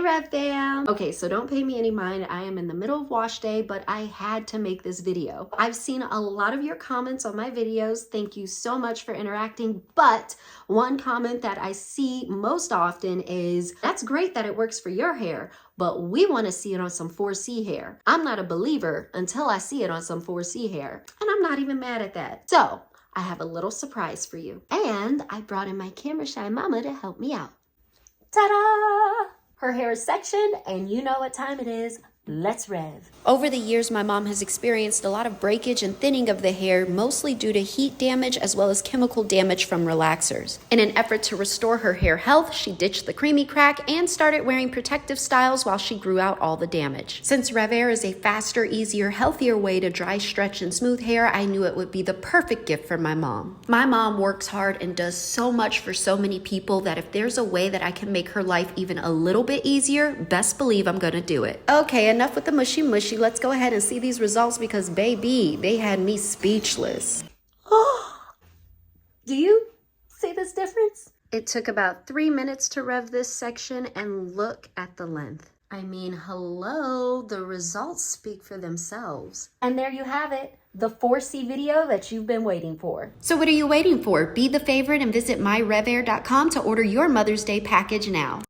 Rev fam. Okay, so don't pay me any mind. I am in the middle of wash day, but I had to make this video. I've seen a lot of your comments on my videos. Thank you so much for interacting. But one comment that I see most often is, that's great that it works for your hair, but we want to see it on some 4C hair. I'm not a believer until I see it on some 4C hair. And I'm not even mad at that. So I have a little surprise for you. And I brought in my camera shy mama to help me out. Ta-da! Her hair is sectioned, and you know what time it is. Let's rev. Over the years, my mom has experienced a lot of breakage and thinning of the hair, mostly due to heat damage as well as chemical damage from relaxers. In an effort to restore her hair health, she ditched the creamy crack and started wearing protective styles while she grew out all the damage. Since RevAir is a faster, easier, healthier way to dry, stretch, and smooth hair, I knew it would be the perfect gift for my mom. My mom works hard and does so much for so many people that if there's a way that I can make her life even a little bit easier, best believe I'm gonna do it. Okay, enough with the mushy. Let's go ahead and see these results because baby, they had me speechless. Do you see this difference? It took about 3 minutes to rev this section and look at the length. I mean, hello, the results speak for themselves. And there you have it, the 4C video that you've been waiting for. So what are you waiting for? Be the favorite and visit myrevair.com to order your Mother's Day package now.